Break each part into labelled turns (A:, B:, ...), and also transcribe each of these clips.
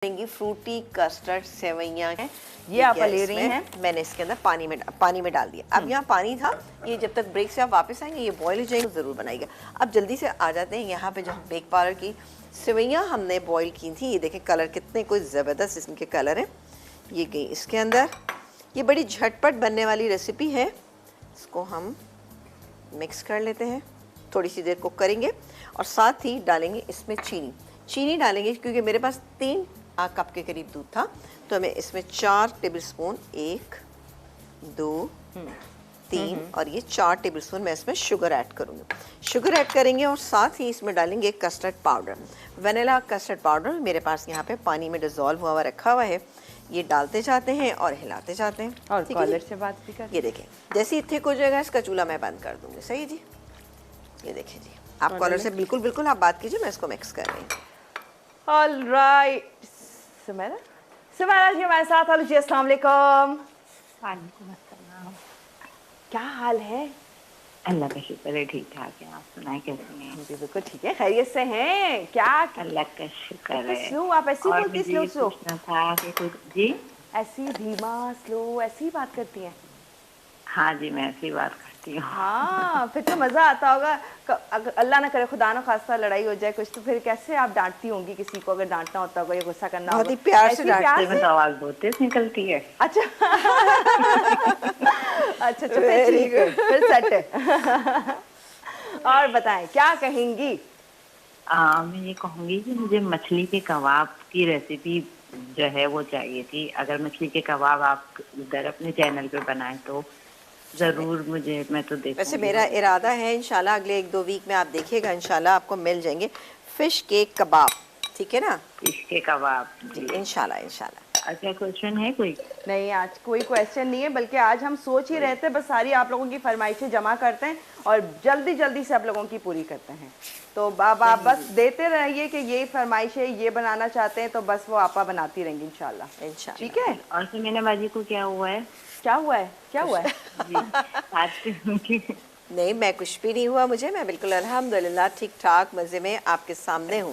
A: लेंगी Frooti custard सेवइयाँ हैं,
B: ये आप ले रही हैं।
A: मैंने इसके अंदर पानी में डाल दिया। अब यहाँ पानी था, ये जब तक ब्रेक से आप वापस आएंगे ये बॉईल हो जाएंगे, ज़रूर बनाइएगा। अब जल्दी से आ जाते हैं यहाँ पे जो हम बेक पार्लर की सेवइयाँ हमने बॉईल की थी। ये देखें कलर कितने कोई ज़बरदस्त इनके कलर हैं। ये गई इसके अंदर। ये बड़ी झटपट बनने वाली रेसिपी है। इसको हम मिक्स कर लेते हैं, थोड़ी सी देर कुक करेंगे और साथ ही डालेंगे इसमें चीनी डालेंगे, क्योंकि मेरे पास 3 कप के करीब दूध था, तो हमें इसमें 4 टेबलस्पून 1 2 3 और ये 4 टेबलस्पून मैं इसमें शुगर ऐड करूँगी। शुगर ऐड करेंगे और साथ ही इसमें डालेंगे custard powder, vanilla custard powder मेरे पास यहाँ पे पानी में डिज़ोल्व हुआ रखा हुआ है। ये डालते जाते हैं और हिलाते जाते हैं।
B: और कॉलर से बात भी कर।
A: ये देखें जैसे ही थिक हो जाएगा इसका चूल्हा मैं बंद कर दूँगी। सही जी, ये देखिए जी, आप कॉलर से बिल्कुल आप बात कीजिए, मैं इसको मिक्स कर रही हूँ।
B: ऑल राइट, सुमैरा जी हमारे साथ। हेलो जी, अस्सलाम वालेकुम।
C: वालेकुम अस्सलाम।
B: क्या हाल है?
C: अल्लाह का शुक्र है, ठीक ठाक है। आप सुनाए कैसे हैं?
B: जी बिल्कुल ठीक है, खैरियत से हैं क्या?
C: अल्लाह का शुक्र है।
B: स्लो, आप ऐसी
C: और
B: बोलती
C: मुझे
B: स्लो
C: ये
B: स्लो,
C: पूछना था कि कोई जी
B: ऐसी धीमा स्लो ऐसी ही बात करती हैं?
C: हाँ जी, मैं ऐसी बात करती हूँ।
B: हाँ, फिर तो मजा आता होगा। अगर अल्लाह ना करे खुदा ना खास्ता लड़ाई हो जाए कुछ, तो फिर कैसे आप डांटती होंगी किसी को? अगर डांटना होता होगा या गुस्सा करना
A: बहुत ही
B: होगा,
A: प्यार से
B: ऐसी
A: डांटते
C: में तो आवाज बहुत तेज निकलती है।
B: अच्छा अच्छा फिर ठीक है, फिर सेट है। और बताएं क्या कहेंगी?
C: मैं ये कहूँगी कि मुझे मछली के कबाब की रेसिपी जो है वो चाहिए थी। अगर मछली के कबाब आप इधर अपने चैनल पे बनाएं तो ज़रूर मुझे, मैं तो देखूंगी।
A: वैसे मेरा इरादा है इंशाल्लाह अगले 1-2 वीक में आप देखिएगा, इंशाल्लाह आपको मिल जाएंगे फिश के कबाब, ठीक है ना?
C: फिश के कबाब
A: जी इंशाल्लाह।
C: अच्छा, क्वेश्चन है कोई?
B: नहीं, आज कोई क्वेश्चन नहीं है, बल्कि आज हम सोच ही रहे थे, बस सारी आप लोगों की फरमाइशें जमा करते हैं और जल्दी से आप लोगों की पूरी करते हैं। तो आप बस देते रहिए कि ये फरमाइशें ये बनाना चाहते हैं, तो बस वो आपा बनाती रहेंगी इंशाल्लाह। ठीक है।
C: और सुमीना बाजी को क्या हुआ है?
B: क्या हुआ है?
C: जी, आज
A: नहीं, मैं कुछ भी नहीं हुआ मुझे, मैं बिल्कुल अल्हम्दुलिल्लाह ठीक ठाक मज़े में आपके सामने हूँ।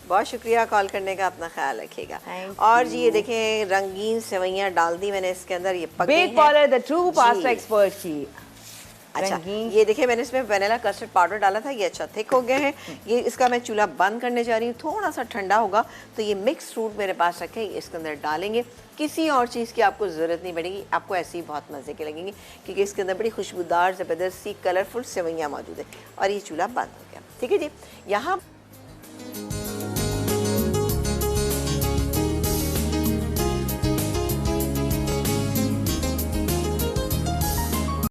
A: बहुत शुक्रिया कॉल करने का, अपना ख्याल रखिएगा। और जी ये देखें रंगीन सेवइयाँ डाल दी मैंने इसके अंदर, ये पक गई हैं।
B: Bake parlour the true pasta expert की।
A: अच्छा, ये देखिए मैंने इसमें वनीला कस्टर्ड पाउडर डाला था, ये अच्छा थिक हो गया है। ये इसका मैं चूल्हा बंद करने जा रही हूँ, थोड़ा सा ठंडा होगा तो ये मिक्स फ्रूट मेरे पास रखे इसके अंदर डालेंगे। किसी और चीज़ की आपको ज़रूरत नहीं पड़ेगी, आपको ऐसे ही बहुत मज़े के लगेंगे, क्योंकि इसके अंदर बड़ी खुशबूदार ज़बरदस्त सी कलरफुल सेवइयाँ मौजूद है। और ये चूल्हा बंद हो गया, ठीक है जी। यहाँ